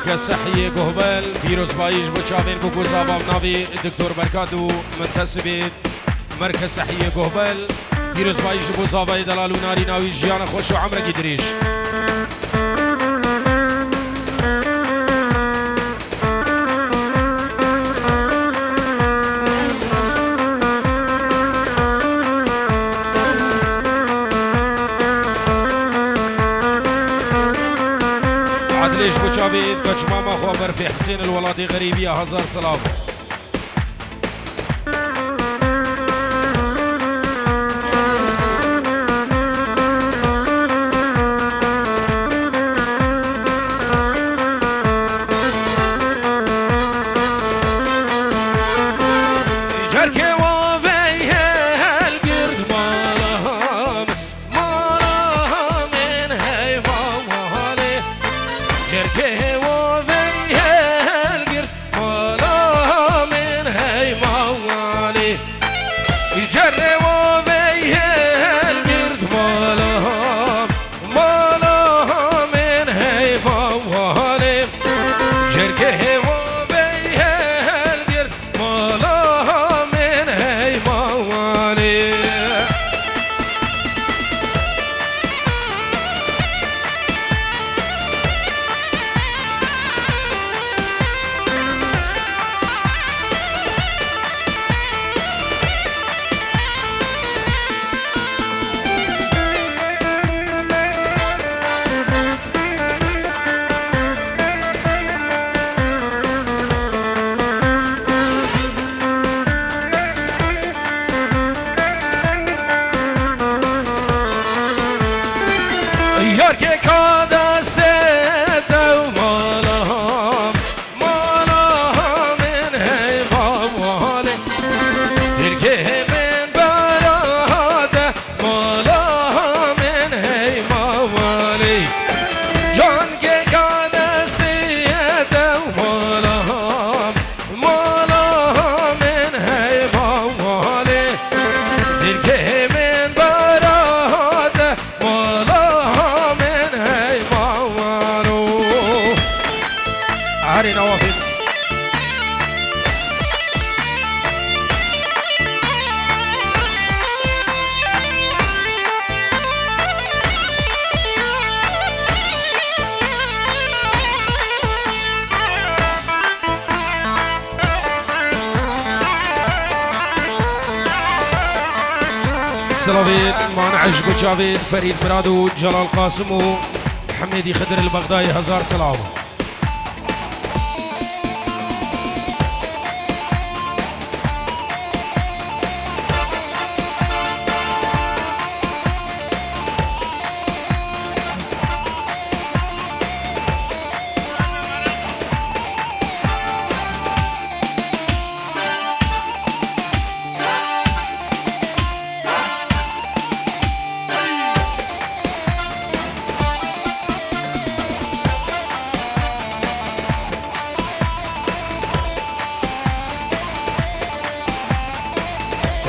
مركز صحي قهبل فيروس بايش بوشافين بوكوزابا نافي الدكتور بركادو منتسبين مركز صحي قهبل فيروس بايش بوزابا دلالو ناري ناوي جيانا خوش وعمرك يدريش عدليش بوشافين كاش ماما خبر في حسين الولادي غريبية هزار سلام سلافيد مانعش بوشافيد فريد مرادو جلال قاسمو حميدي خضر البغدادي هزار سلام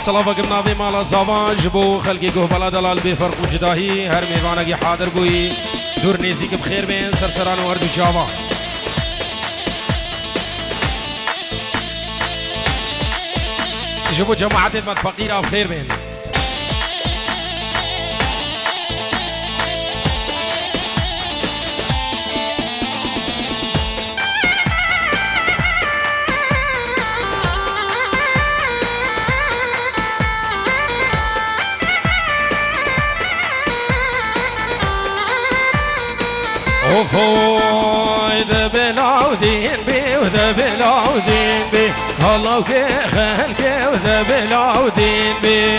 سلام قمنا في مالا زوان جبو خلقي قهبلا دلال بفرق وجداهي هر ميوانكي حاضر بوي دور نيزيك بخير بين سرسران وردو جاوا جبو جماعة مد فقيرة بخير بين وخوي ذا بلاودين بي وذا بلاودين بي الله وكي خلقي وذا بلاودين بي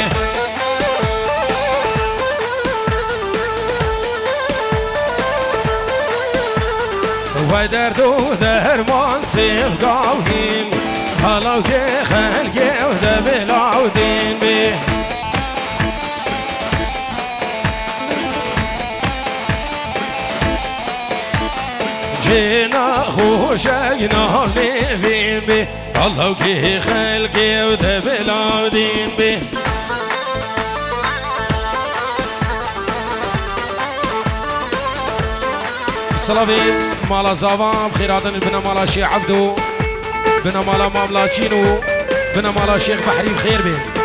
ودردو درمان سيف قاوهين الله وكي خلقي وذا بلاودين بي جينا خوشينا نفين بي الله وكي خلقي وذا بلاودين بي سلافي مالا زاوام خيراتن بنا مالا شيخ عبدو بنا مالا ماملا تشينو بنا مالا شيخ بحري خير بين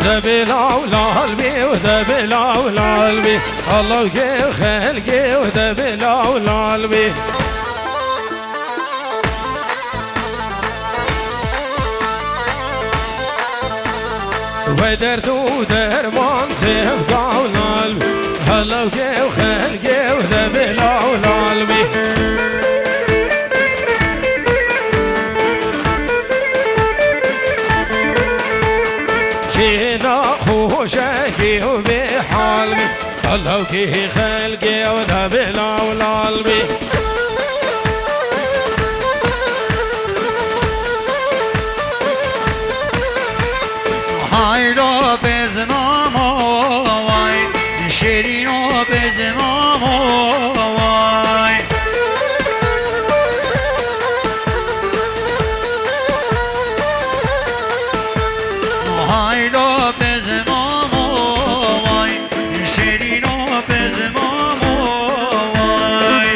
دبلا ولا البي ودبلا ولا البي الله يا خلقي ودبلا ولا البي ودرد ودرمان سيبقى ولا البي الله يا خلقي ودبلا ولا البي خوشكي وبحالمي الله كي خلقي ودبلا ولا قلبي هايرو بزمامو واي شيرينو بزمامو واي هايرو بزمامو واي شيرينو بزمامو واي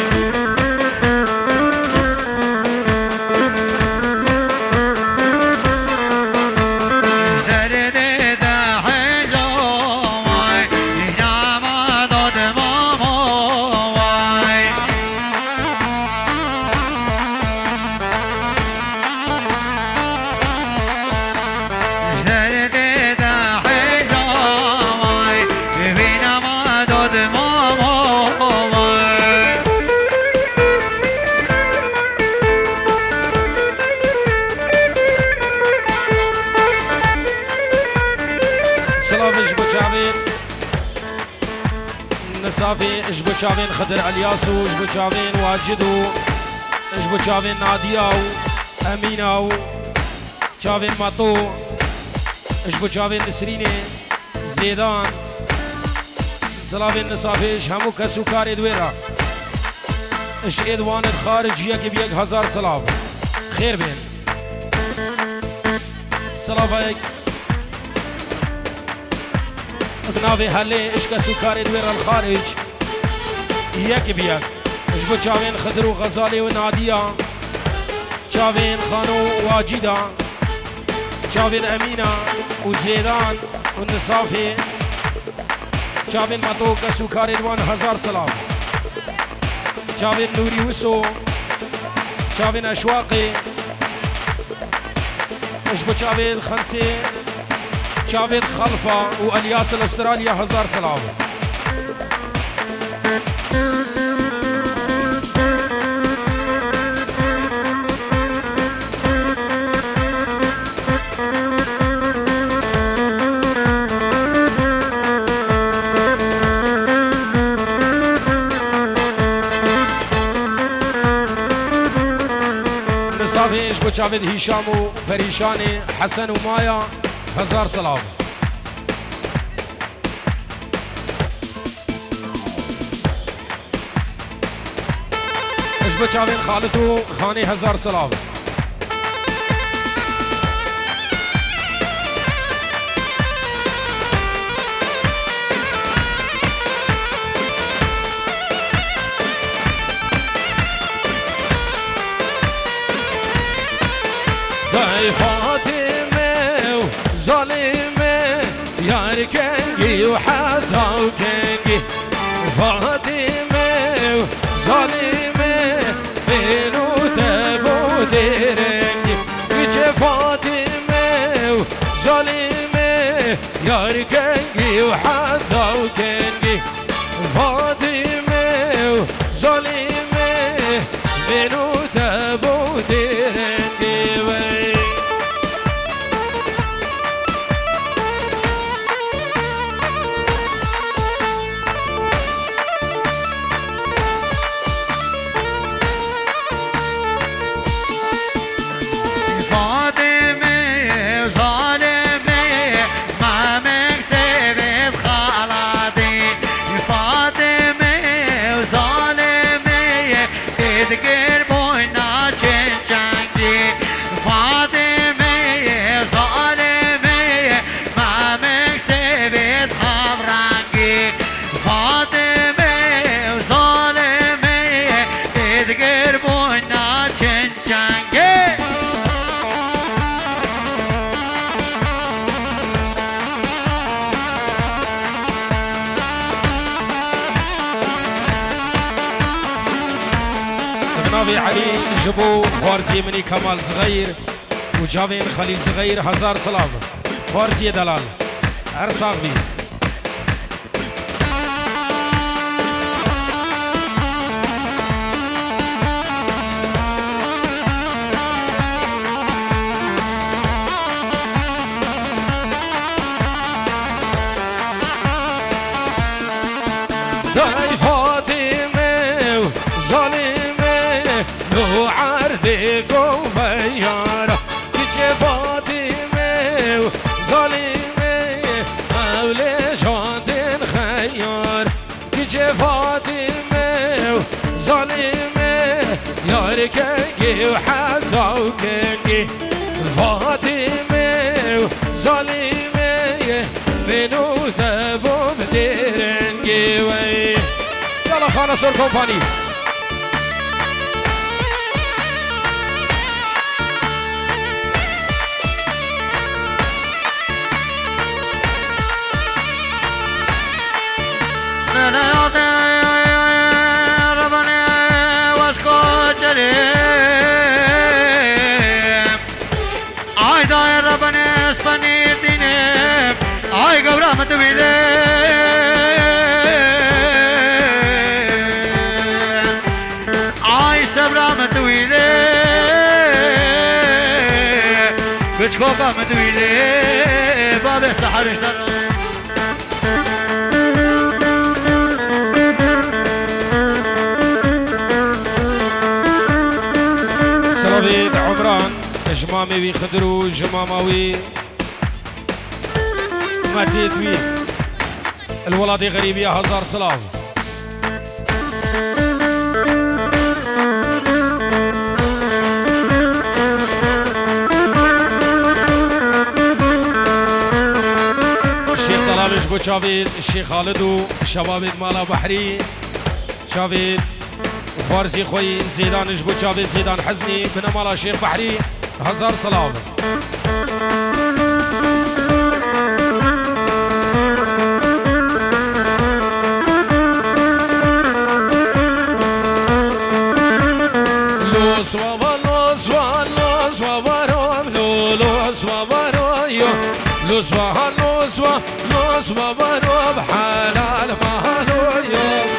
نصافي اجبو شافين خضر الياسو اجبو شافين واجدو اجبو شافين نادياو اميناو شافين ماتو اجبو شافين نسريني زيدان سلافين نصافيش همو كسو كاري دويرا اش ادوان خارج يك بيك 1000 سلاف خير بين سلافيك نافي هلي اش كسو كاري دويرا الخارج يك بيك اجبو شافين خضرو غزالي وناديا شافين خانو واجدا شافين امينه وزيدان والنصافي شافين ماتو كسو كاري دوان 1000 سلاف شافين نوري وسو شافين اشواقي اجبو شافين خمسه شافين خلفه والياس الاستراليا 1000 سلاف نصافي اجبو شافين هشام وفريشاني حسن ومايا 1000 سلاف اجبو شافين خالتو خاني 1000 سلاف داي فاطمه وظالمه يا كنجي وحتى وكنجي فاطمه وظالمه بينو تبو ديرنجي يجي فاطمه وظالمه يا كنجي وحتى وكنجي فاطمه وظالمه بينو تبو ديرنجي فاطمه وظالمه صلابي علي جبو خوارزي مني كمال صغير وجافين خليل صغير 1000 صلاف خوارزي دلال عرساق بي داي فاطمة ظالمة لو عرضي قوفيارة كيجي فاطمة ظالمة مولي جاد خيار كيجي فاطمة ظالمة ياركنجي وحدا وكنجي فاطمة ظالمة منو ذبو بديرنجي وي يلا خانا سور كومباني بچكوكا مدويلي باب السحر اشتغل سلابيد عمران جمامي وي خدرو جماماوي ماتيد وي الولادي غريبية 1000 صلاف بو شافيد الشيخ خالد وشباب مالا بحري شافيد وخوارزي خوي زيدان جبو شافيد زيدان حزني بن مالا شيخ بحري 1000 صلاف لوس وابا لوس لوس وابا لوس وابا لوس وابا لوس لوس وابا بحلال مالو يوم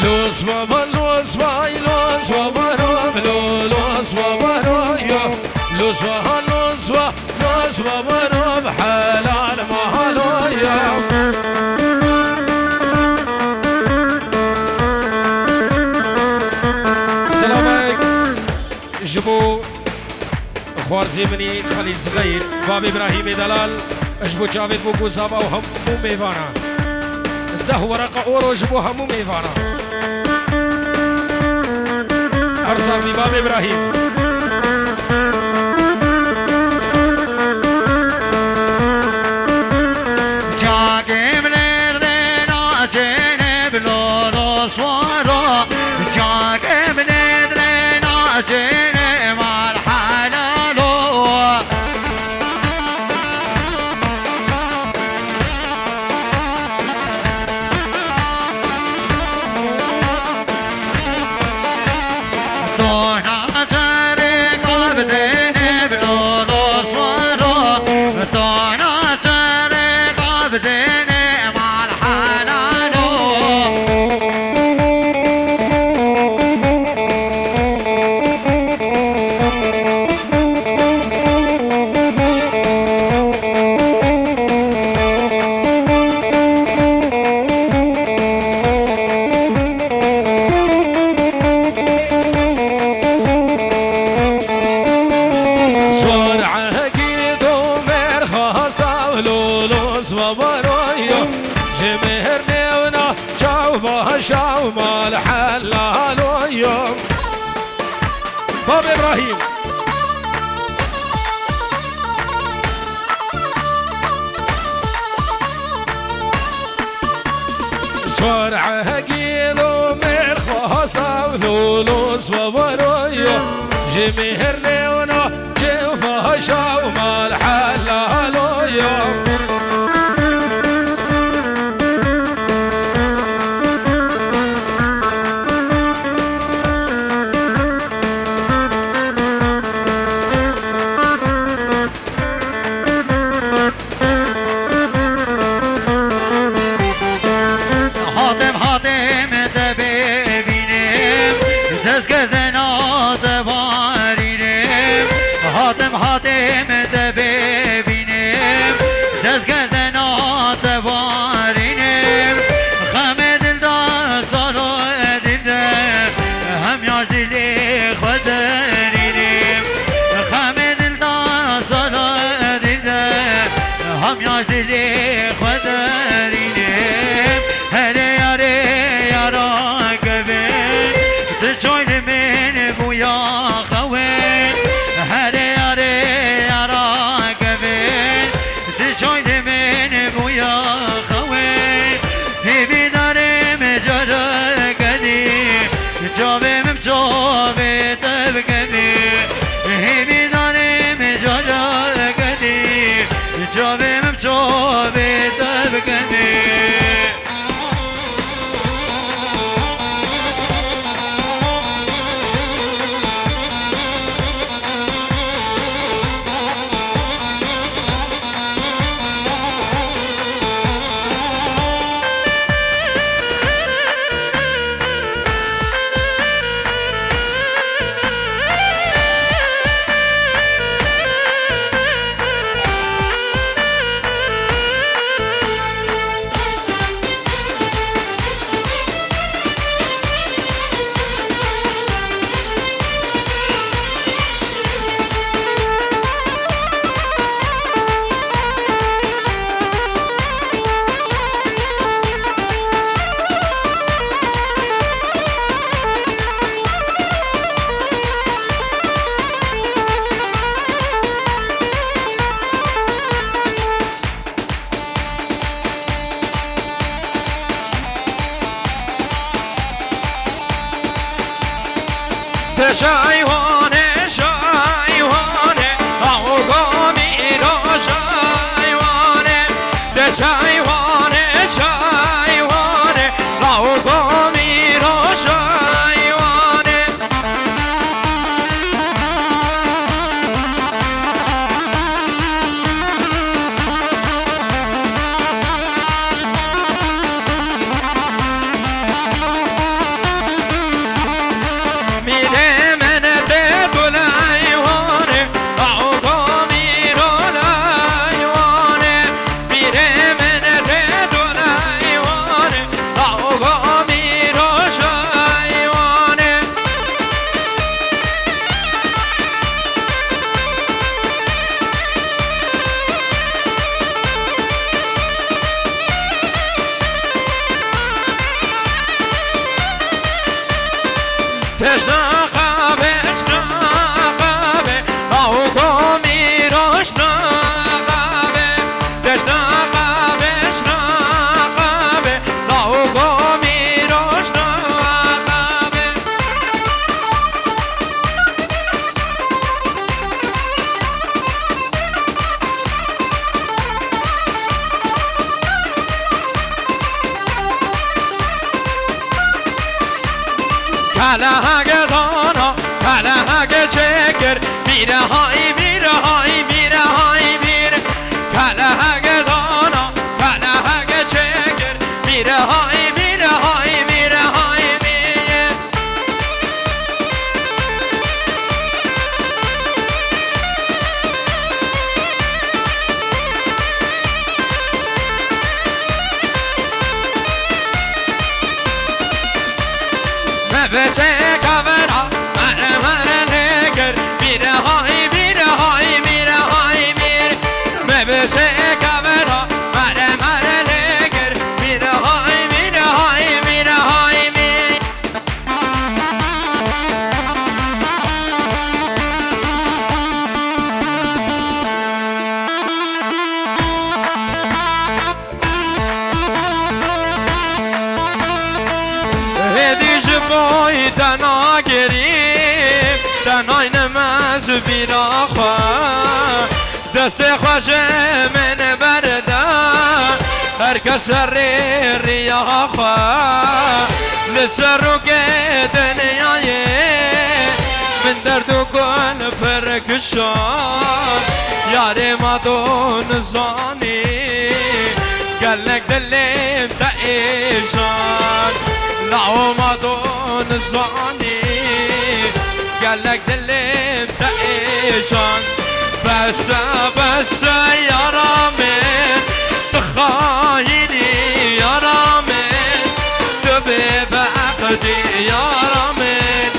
لوس وابا لوس وابا لوس وابا يوم لوس وابا بحلال مالو يوم جبو خوارزي مني خليل صغير باب ابراهيم دلال جبو جاويد بو قوزابا وهم ميفانا ده ورقة اورو جبو همو ميفانا ارسال باب ابراهيم شاو مال حلال يوم باب ابراهيم صار عقيل ومرخصة ولولوس وبرويو جمهر ليونا جوفا خوشا وما الحلال يوم شايوانه شايوانه او قومي رو شايوانه ده شايوانه شايوانه او قومي رو شايوانه کلهگ دانا کلهگ چکر میره های میره های میره های میره کلهگ دانا کلهگ چکر میره های میره های میره های میره مبسه کبرا مره مره نگر میره های میره های میره های میره مبسه کبرا مره مره نگر میره های میره های میره های میره هدیش بایدن دست خوش من برده هر کس ریا خواه لسر رو که دنیای من درد و گل پرکشان یار ما دون زانی گلک دلیم تا ایشان لعو ما دون زانی گلک دلیم تا ایشان بس یارامن تخاینی یارامن تو به بعقدی یارامن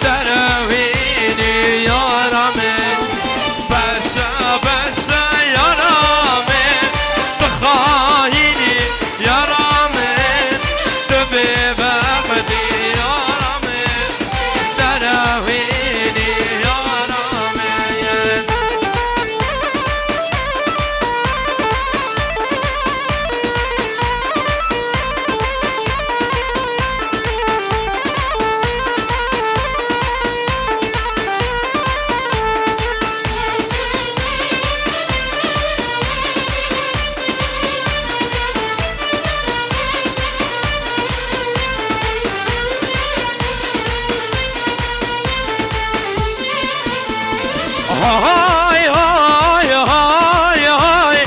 دروینی یارامن بس یارامن تخاینی یارامن تو به بعقدی یارامن دروینی یارامن هاي هاي هاي هاي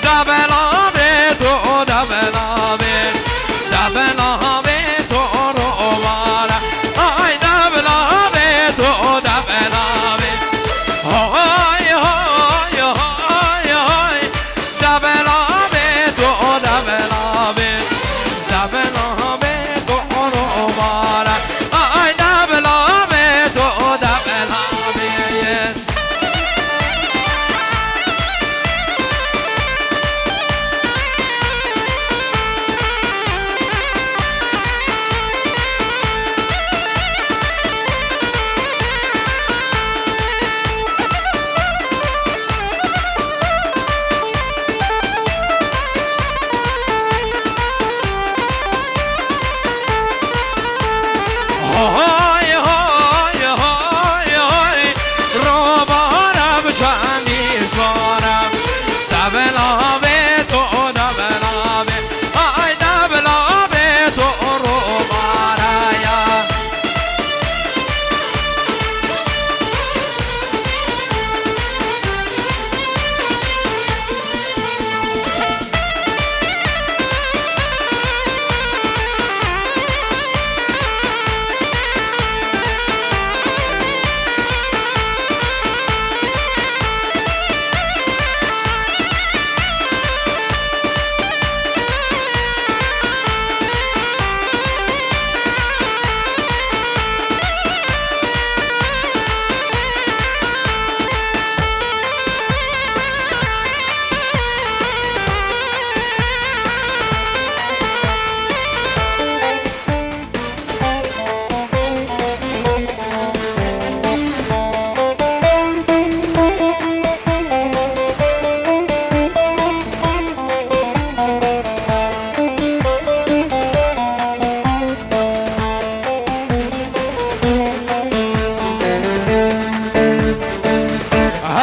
دبل آبت و دبل آبت دبل آبت و رو مارا هاي دبل آبت و دبل آبت هاي هاي هاي هاي دبل آبت و دبل آبت دبل آبت و رو مارا هاي دبل آبت و دبل آبت هاي هاي هاي هاي رو بارم چندی سوارم دبل آبت و دبل آبت هاي دبل آبت و رو بارم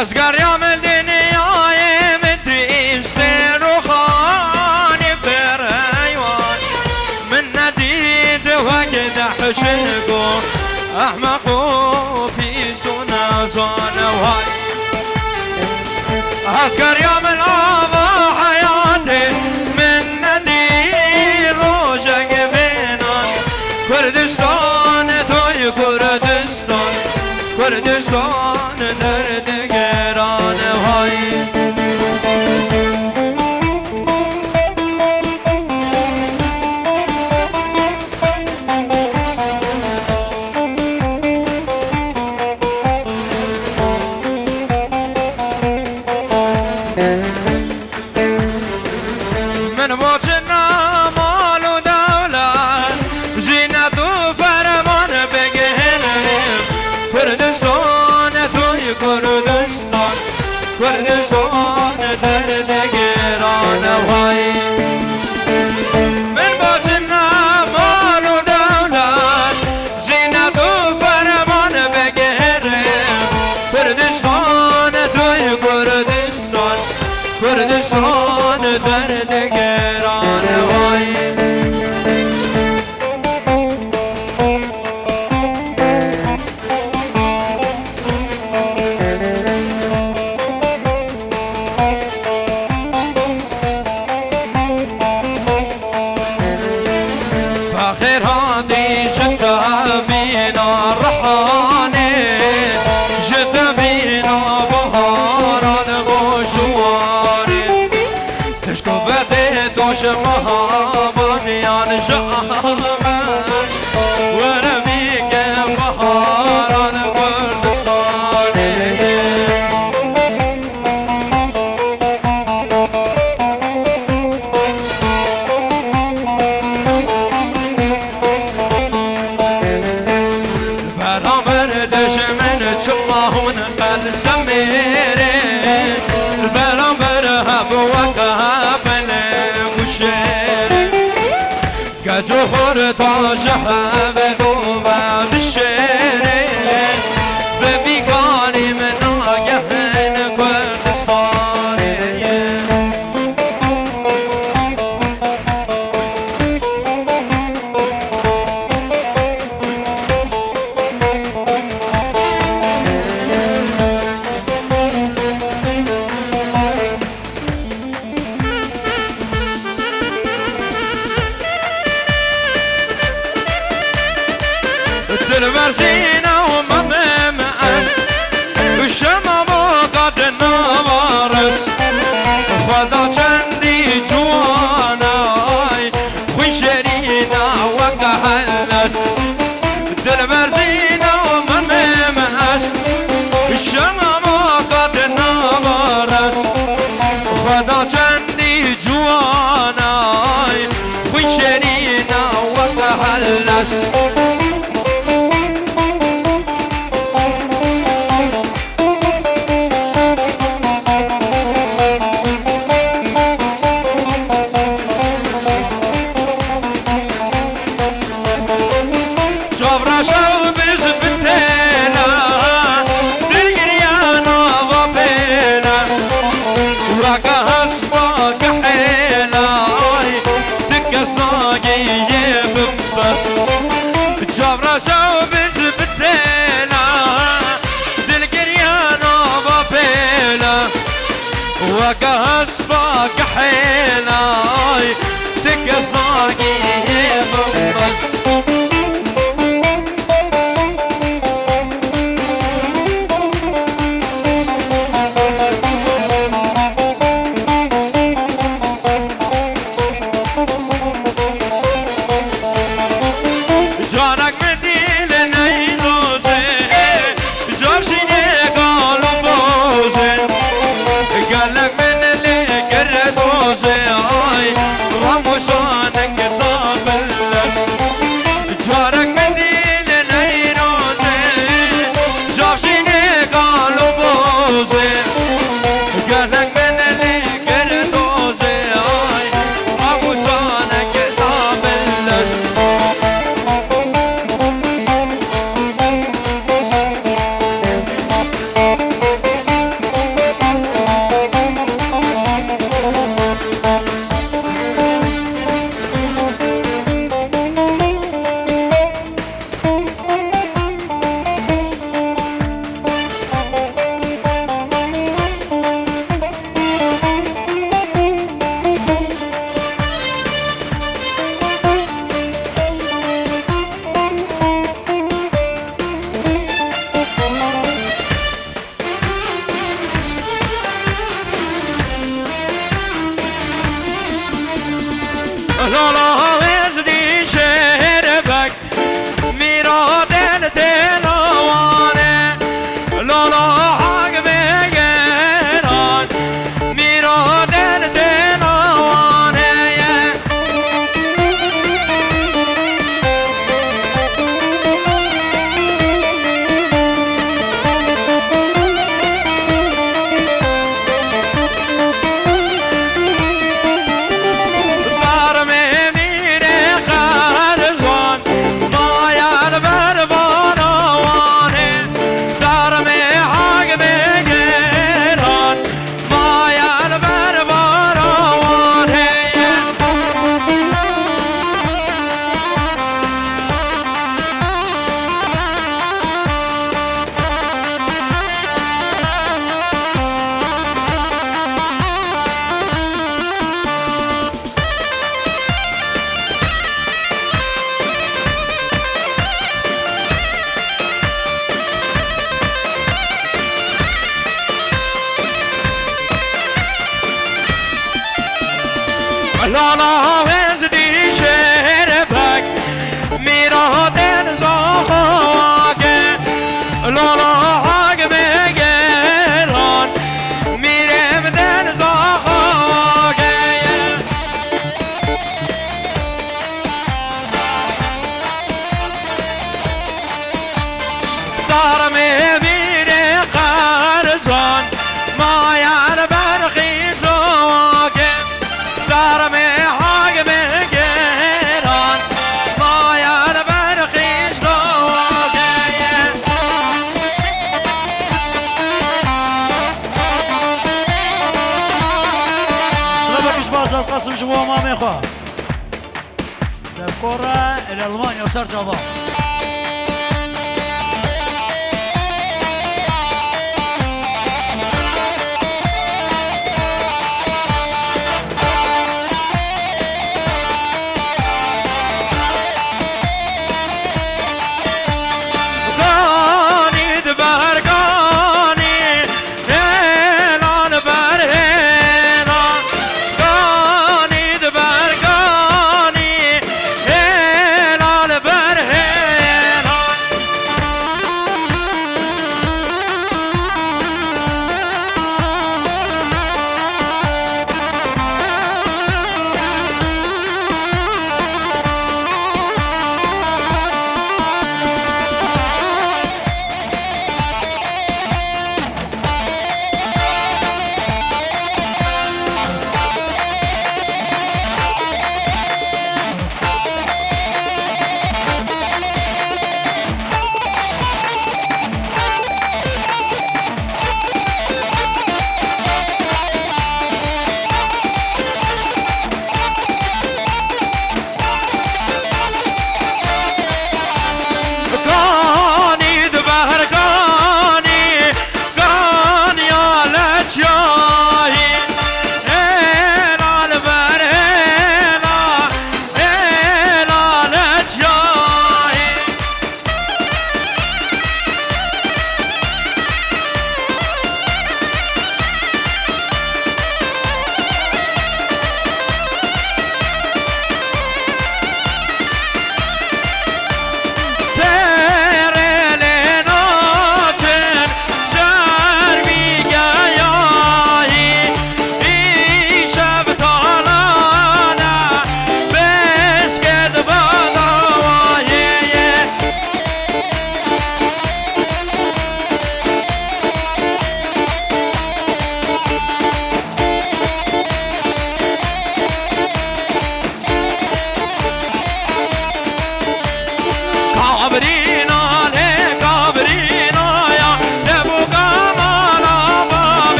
ازگر یام دنیای مدیست رو خانی بر ایوان من ندید وقت حشنگو احمقو پیسو نازان وای ازگر یام الآبا حیاتی من ندید روشک بینان کردستان توی کردستان کردستان دردگران های من باچنا مال و دولت زینت و فرمان بگهنم کردستان توی کردستان کردستان دردگران های من باچنا مال و دولت زینت و فرمان بگهنم کردستان توی کردستان تا شهبد و بعد الشيري ببيقاني من ناقهن كرد صاري البرزينة ومم أس وشمع قد نمارس فضا چندي جواناي وشرينا وقهلس البرزينة ومم أس وشمع قد نمارس فضا چندي جواناي وشرينا وقهلس وقهس باق حيلاي تقصاقي ببس جانك مدين نيروزي جابشيني قالوا بوزي قالك من اللي قردوزي اي رموشانك طاب اللس جارك مدين نيروزي جابشيني قالوا بوزي قالك من اللي قردوزي اي رموشانك طاب اللس لالا وزدي شهربك ميرادن تنوانه لالا حق بگران ميرادن تنوانه لالا وزدي شهربك ميرادن زخاكه لالا حق بگران میرمدن زخاکه دارم میره قرزان مایان برخی سواکه دارم حق بگران نام خواه سفکورا الالمانیا سر جواب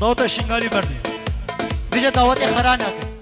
دعوت شنگاری بردی دیجا دعوت خرانه